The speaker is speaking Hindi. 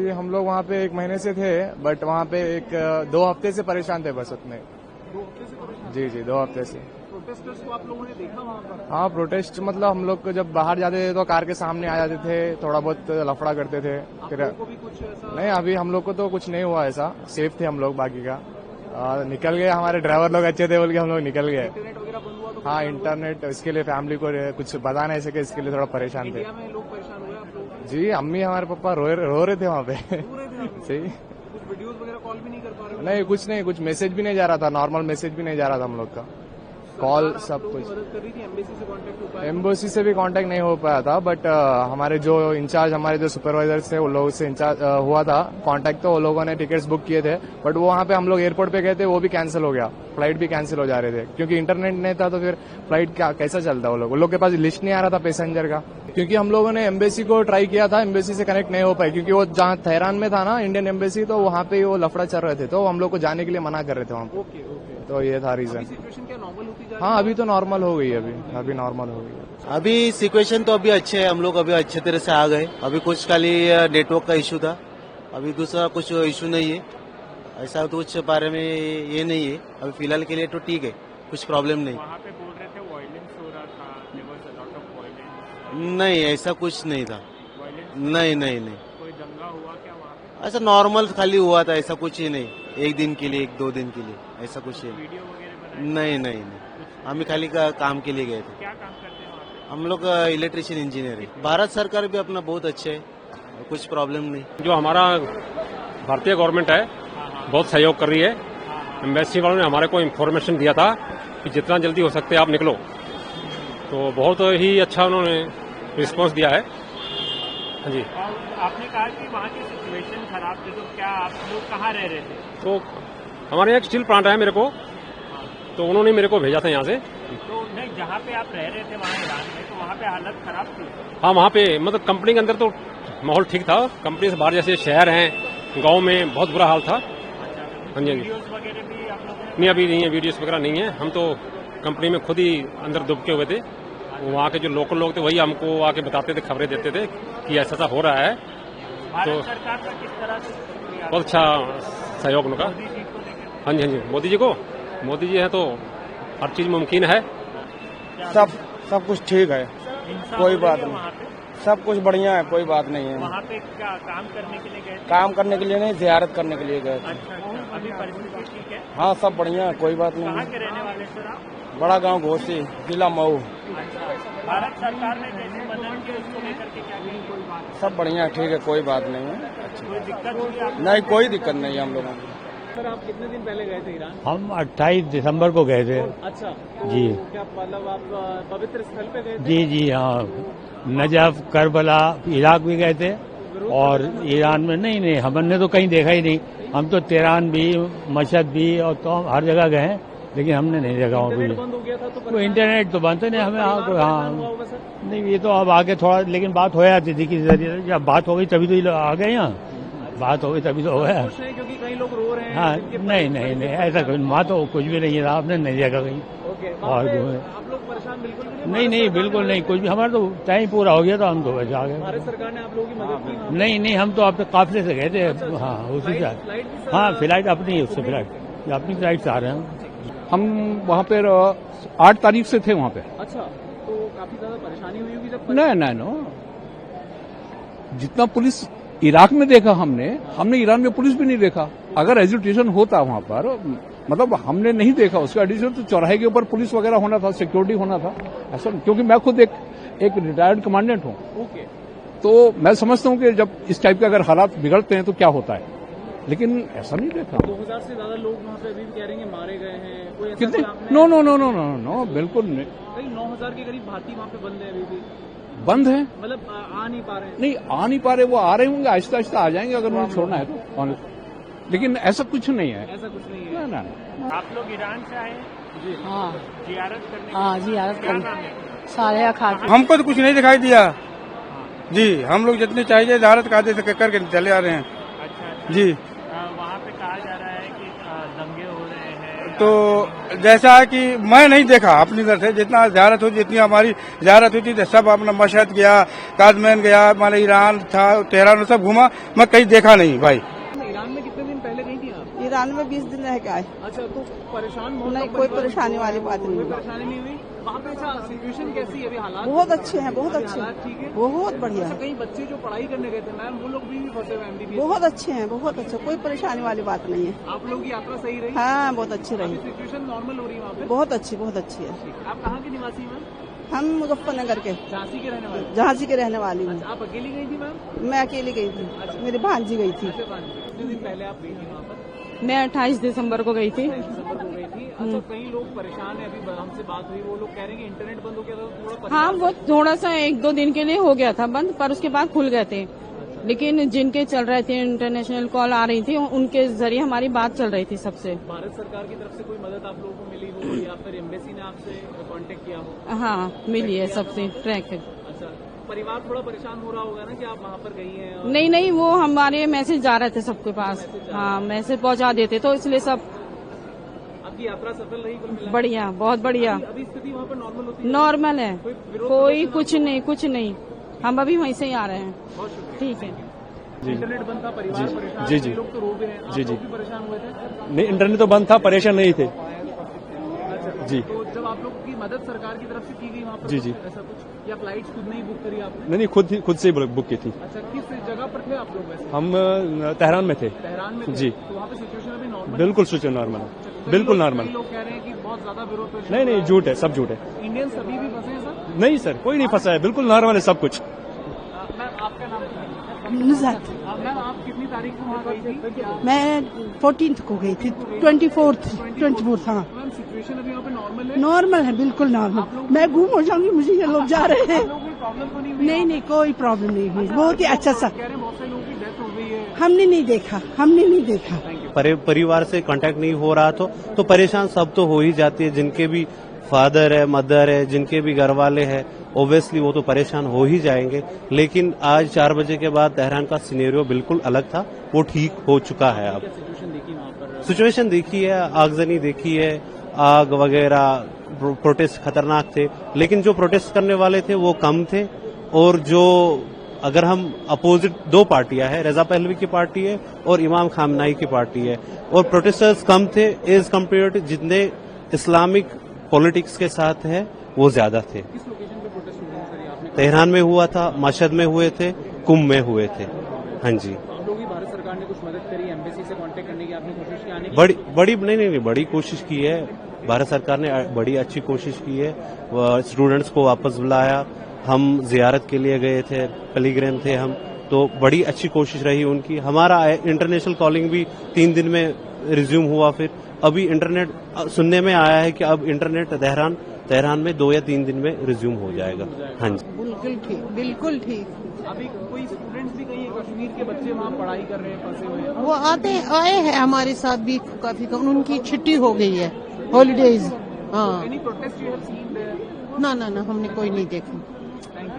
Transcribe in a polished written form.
अभी हम लोग वहाँ पे 1 महीने से थे, बट वहाँ पे 2 हफ्ते से परेशान थे बस उतने। 2 हफ्ते से परेशान? जी 2 हफ्ते से। प्रोटेस्टर्स को आप लोगों ने देखा वहाँ पर? हाँ, प्रोटेस्ट मतलब हम लोग जब बाहर जाते थे तो कार के सामने आ जाते थे, थोड़ा बहुत लफड़ा करते थे। फिर को भी कुछ ऐसा? नहीं, अभी हम लोग को तो कुछ नहीं हुआ ऐसा, सेफ थे हम लोग। बाकी का निकल गए, हमारे ड्राइवर लोग अच्छे थे बोल के हम लोग निकल गए। इंटरनेट वगैरह बंद हुआ तो? हाँ, इंटरनेट इसके लिए फैमिली को कुछ बता नहीं सके, इसके लिए थोड़ा परेशान थे। इंडिया में लोग परेशान हुए आप लोग? जी, अम्मी हमारे पापा रो रहे थे वहाँ पे। सही। कुछ वीडियोस वगैरह कॉल भी नहीं कर पा रहे? नहीं, कुछ मैसेज भी नहीं जा रहा था, नॉर्मल मैसेज भी नहीं जा रहा था हम लोग का। कॉल सब कुछ मदद कर रही थी, एम्बेसी से कांटेक्ट हो पाया? एम्बेसी से भी कांटेक्ट नहीं हो पाया था, बट हमारे जो इंचार्ज, हमारे जो सुपरवाइजर थे, उन लोगों से इंचार्ज हुआ था कांटेक्ट, तो वो लोगों ने टिकट्स बुक किए थे। बट वो वहाँ पे हम लोग एयरपोर्ट पे गए थे, वो भी कैंसिल हो गया, फ्लाइट भी कैंसिल हो जा रहे थे, क्योंकि इंटरनेट नहीं था। तो फिर फ्लाइट कैसा चलता? वो लोग के पास लिस्ट नहीं आ रहा था पैसेंजर का, क्योंकि हम लोगों ने एम्बेसी को ट्राई किया था, एम्बेसी से कनेक्ट नहीं हो पाए, क्योंकि वो जहाँ तेहरान में था ना इंडियन एम्बेसी, तो वहाँ पे वो लफड़ा चल रहे थे, तो हम लोग को जाने के लिए मना कर रहे थे वहाँ पे। तो ये था रीजन। सिचुएशन क्या नॉर्मल होती जा रही है? हाँ, अभी तो नॉर्मल हो गई, अभी नॉर्मल हो गई। अभी सिचुएशन तो अभी अच्छे है, हम लोग अभी अच्छे तरह से आ गए। अभी कुछ खाली नेटवर्क का इशू था, अभी दूसरा कुछ इशू नहीं है, ऐसा तो कुछ बारे में ये नहीं है। अभी फिलहाल के लिए तो ठीक है, कुछ प्रॉब्लम नहीं। वहाँ पे बोल रहे थे वायलेंस हो रहा था, there was a lot of violence. नहीं, ऐसा कुछ नहीं था। नहीं नहीं नहीं, कोई दंगा हुआ क्या वहाँ पे? ऐसा नॉर्मल खाली हुआ था, ऐसा कुछ ही नहीं। 1 दिन के लिए, 1-2 दिन के लिए, ऐसा कुछ ही वीडियो वगैरह नहीं। नहीं, हम खाली काम के लिए गए थे। क्या काम करते हैं वहाँ पे? हम लोग इलेक्ट्रिशियन इंजीनियर है। भारत सरकार भी अपना बहुत अच्छे है, कुछ प्रॉब्लम नहीं। जो हमारा भारतीय गवर्नमेंट है बहुत सहयोग कर रही है। एम्बेसी वालों ने हमारे को इन्फॉर्मेशन दिया था कि जितना जल्दी हो सकते आप निकलो, तो बहुत ही अच्छा उन्होंने रिस्पांस दिया है। हाँ जी। और आपने कहा कि वहाँ की सिचुएशन खराब थी, तो क्या आप लोग कहाँ रह रहे थे? तो हमारे यहाँ एक स्टील प्लांट है मेरे को, तो उन्होंने मेरे को भेजा था यहाँ से। तो नहीं, जहाँ पे आप रह रहे थे वहाँ ईरान में, तो वहाँ पे हालत खराब थी? हाँ, वहाँ पे मतलब कंपनी के अंदर तो माहौल ठीक था, कंपनी से बाहर जैसे शहर हैं, गांव में बहुत बुरा हाल था। हाँ जी। वीडियोस वगैरह भी आप लोगों ने? नहीं, अभी नहीं है, वीडियोस वगैरह नहीं है। हम तो कंपनी में खुद ही अंदर दुबके हुए थे। वहाँ के जो लोकल लोग थे वही हमको आके बताते थे, खबरें देते थे कि ऐसा ऐसा हो रहा है। भारत सरकार का किस तरह से शुक्रिया? बहुत अच्छा सहयोग उनका। मोदी जी को लेकर हाँ जी, हाँ जी, मोदी जी हैं तो हर चीज मुमकिन है। सब कुछ ठीक है, हिंसा कोई हो रही बात है नहीं। वहाँ पे? सब कुछ बढ़िया है, कोई बात नहीं है। वहाँ पे क्या काम करने के लिए गए थे? काम करने के लिए नहीं, जियारत करने के लिए गए थे। अच्छा, अभी परिस्थिति ठीक है? हाँ, सब बढ़िया है, कोई बात कहाँ नहीं। के रहने वाले सर आप? बड़ा गांव घोसी, जिला मऊ। अच्छा, भारत सरकार ने जैसे मदद की उसको लेकर के क्या कही? कोई बात? सब बढ़िया है, ठीक है, कोई बात नहीं है। कोई दिक्कत हुई आप? नहीं, कोई दिक्कत नहीं है हम लोगों को। सर आप कितने दिन पहले गए थे ईरान? हम 28 दिसंबर को गए थे। अच्छा, तो जी। क्या मतलब आप पवित्र स्थल पे गए थे? जी जी, हाँ, नजफ, करबला, इराक भी गए थे और ईरान में नहीं, हमने तो कहीं देखा ही नहीं। हम तो तेहरान भी, मशहद भी और तो हर जगह गए हैं, लेकिन हमने नहीं देखा वहाँ इंटरनेट भी। बंद हो गया था तो वो इंटरनेट तो बनते नहीं हमें। हाँ, परेशान हुआ होगा सर? नहीं, ये तो अब आगे थोड़ा, लेकिन बात हो जाती थी किसी जरिए। जब बात हो गई तभी तो ये लोग आ गए यहाँ, बात हो गई तभी तो हो गया। खुश हैं क्योंकि कई लोग रो रहे हैं? हाँ, जिनके नहीं, ऐसा कोई वहाँ तो कुछ भी नहीं है, आपने नहीं देखा कहीं। ओके, और आप लोग परेशान बिल्कुल भी नहीं, बिल्कुल नहीं, कुछ भी। हमारा तो टाइम पूरा हो गया था, हम तो वैसे आ गए। भारत सरकार ने आप लोगों की मदद की वहाँ पे? नहीं, हम तो अपने काफिले से गए थे। हाँ, उसी से। फ्लाइट भी हाँ, फ्लाइट अपनी है, उससे फ्लाइट अपनी फ्लाइट से आ रहे हैं। हम वहाँ पर 8 तारीख से थे वहाँ पे। अच्छा, तो काफी ज्यादा परेशानी हुई होगी जब? नहीं, जितना पुलिस इराक में देखा हमने ईरान में पुलिस भी नहीं देखा। अगर एजुटेशन होता वहाँ पर, मतलब हमने नहीं देखा उसका एजुटेशन, तो चौराहे के ऊपर पुलिस वगैरह होना था, सिक्योरिटी होना था ऐसा। क्योंकि मैं खुद एक रिटायर्ड कमांडेंट हूँ। ओके, तो मैं समझता हूँ कि जब इस टाइप के अगर हालात बिगड़ते हैं तो क्या होता है, लेकिन ऐसा नहीं देखा। 2000 से ज्यादा लोग वहाँ पे अभी भी कह रहे हैं मारे गए हैं। कोई ऐसा कितने? कोई आपने- नो, बिल्कुल नहीं। कई 9000 के करीब भारतीय वहाँ पे बंद है अभी भी, बंद है। मतलब आ नहीं पा रहे हैं। नहीं, आ नहीं पा रहे, वो आ रहे होंगे, आहिस्ता आहिस्ता आ जाएंगे अगर उन्हें छोड़ना है तो। लेकिन ऐसा कुछ नहीं है। ऐसा कुछ नहीं है। ना। आप लोग ईरान से आए? हाँ, जियारत करने? हाँ, जियारत क्या करने। नाम है? साले खाते। हमको तो कुछ नहीं दिखाई दिया जी। हम लोग जितनी चाहिए जियारत कायदे से करके चले आ रहे हैं अच्छा। जी। वहाँ पे कहा जा रहा है कि दंगे हो रहे हैं, तो जैसा है कि मैं नहीं देखा अपनी तरफ से, जितना ज़्यारत हुई, जितनी हमारी ज़्यारत हुई थी तो सब अपना मशहद गया, काजमैन गया, माने ईरान था, तेहरान सब घूमा, मैं कहीं देखा नहीं भाई। ईरान में कितने दिन पहले गई थी आप? ईरान में 20 दिन रह के आए। अच्छा, तो परेशान नहीं, कोई परेशानी वाली बात नहीं कोई हुई। परेशानी नहीं हुई वहाँ पे? अच्छा, सिचुएशन कैसी है अभी? हालात बहुत अच्छे हैं, बहुत अच्छे हालात हैं, ठीक है, बहुत बढ़िया अच्छा, है, कई बच्चे जो पढ़ाई करने गए थे मैम, वो लोग भी फंसे हुए MBBS। बहुत अच्छे हैं, बहुत अच्छे, कोई परेशानी वाली बात नहीं है। आप लोगों की यात्रा सही रही? हाँ, बहुत अच्छी रही, सिचुएशन नॉर्मल हो रही है वहाँ पे? बहुत अच्छी है। आप कहाँ के निवासी हैं मैम? हम मुजफ्फरनगर के, झांसी के रहने वाले? झांसी के रहने वाली हूँ। आप अकेली गई थी मैम? मैं अकेली गई थी, मेरी भांजी गई थी। कितने दिन पहले आप गई थी वहाँ पर? मैं 28 दिसंबर को गई थी। 28 दिसंबर को गई थी। अच्छा, कई लोग परेशान है, अभी हमसे बात हुई, वो लोग कह रहे हैं कि इंटरनेट बंद हो गया था, तो थोड़ा हाँ, वो थोड़ा सा 1-2 दिन के लिए हो गया था बंद, पर उसके बाद खुल गए थे। लेकिन जिनके चल रहे थे, इंटरनेशनल कॉल आ रही थी, उनके जरिए हमारी बात चल रही थी सबसे। भारत सरकार की तरफ से कोई मदद आप लोगों को मिली हो या फिर एम्बेसी ने आपसे कांटेक्ट किया हो? हाँ, मिली है सबसे ट्रैक। अच्छा, परिवार थोड़ा परेशान हो रहा होगा ना कि आप वहाँ पर गई हैं? नहीं, वो हमारे मैसेज जा रहे थे सबके पास। हाँ, मैसेज पहुंचा देते, तो इसलिए सब। आपकी यात्रा सफल रही कुल मिलाकर? बढ़िया, बहुत बढ़िया। अभी स्थिति वहाँ पर नॉर्मल होती है? नॉर्मल है, कोई कुछ नहीं। हम अभी वहीं से ही आ रहे हैं। बहुत शुक्रिया। ठीक है। इंटरनेट बंद था, परिवार परेशान, जी। कई लोग तो रो भी रहे हैं, आप लोग भी परेशान हुए थे? नहीं, इंटरनेट तो बंद था, परेशान नहीं थे। अच्छा, जी। तो जब आप लोग की मदद सरकार की तरफ से की गई वहाँ पर, जी। ऐसा कुछ, या फ्लाइट्स खुद नहीं बुक करी आपने? नहीं, खुद से ही बुक की थी। अच्छा, किस जगह पर थे आप लोग वैसे? हम तेहरान में थे। तेहरान में थे? जी। तो वहाँ पे सिचुएशन अभी नॉर्मल? बिल्कुल सिचुएशन नॉर्मल है, बिल्कुल नॉर्मल। लोग कह रहे हैं कि बहुत ज्यादा विरोध प्रदर्शन। नहीं, झूठ है, सब झूठ है। इंडियन सभी भी फंसे हैं सर? नहीं सर, कोई नहीं फंसा है, बिल्कुल नॉर्मल है सब कुछ। मैम, आपका नाम बताइए। नुज़ात। मैम, आप कितनी तारीख को वहाँ गई थी? मैं 14 को गई थी, 24 हाँ। मैम, सिचुएशन अभी वहाँ पे नॉर्मल है? नॉर्मल है, बिल्कुल नॉर्मल। मैं गुम हो जाऊंगी, मुझे ये लोग जा रहे हैं। कोई प्रॉब्लम तो नहीं हुई? नहीं, कोई प्रॉब्लम नहीं हुई, बहुत ही अच्छा सा। कह रहे हैं बहुत सारे लोगों की डेथ हो गई है। हमने नहीं देखा। परिवार से कांटेक्ट नहीं हो रहा तो परेशान सब तो हो ही जाती है। जिनके भी फादर है, मदर है, जिनके भी घर वाले हैं, ओब्वियसली वो तो परेशान हो ही जाएंगे। लेकिन आज 4 बजे के बाद तेहरान का सिनेरियो बिल्कुल अलग था, वो ठीक हो चुका है। अब सिचुएशन देखी है, आगजनी देखी है, आग वगैरह, प्रोटेस्ट खतरनाक थे, लेकिन जो प्रोटेस्ट करने वाले थे वो कम थे। और जो अगर हम अपोजिट 2 पार्टियां हैं, रजा पहलवी की पार्टी है और इमाम खामनाई की पार्टी है, और प्रोटेस्टर्स कम थे एज कम्पेयर टू जितने इस्लामिक पॉलिटिक्स के साथ है वो ज्यादा थे। किस लोकेशन पे प्रोटेस्ट हुआ सर आपने? तेहरान में हुआ था, मशहद में हुए थे, कुंभ में हुए थे। हाँ जी। आप लोगों की भारत सरकार ने कुछ मदद करी, एम्बेसी से कांटेक्ट करने की आपने कोशिश की आने की? बड़ी कोशिश की है भारत सरकार ने, बड़ी अच्छी कोशिश की है। स्टूडेंट्स को वापस बुलाया, हम जियारत के लिए गए थे, पिलग्रिम थे हम, तो बड़ी अच्छी कोशिश रही उनकी। हमारा इंटरनेशनल कॉलिंग भी 3 दिन में रिज्यूम हुआ। फिर अभी इंटरनेट सुनने में आया है कि अब इंटरनेट तेहरान में 2 या 3 दिन में रिज्यूम हो जाएगा। हाँ जी, बिल्कुल ठीक। अभी कोई स्टूडेंट्स भी कहीं कश्मीर के बच्चे वहाँ पढ़ाई कर रहे हैं, फंसे हुए हैं? वो आए हैं हमारे साथ भी, काफी कम, उनकी छुट्टी हो गई है, हॉलीडेज। हाँ। Any protest you have seen there? ना, हमने कोई नहीं देखा। Thank you.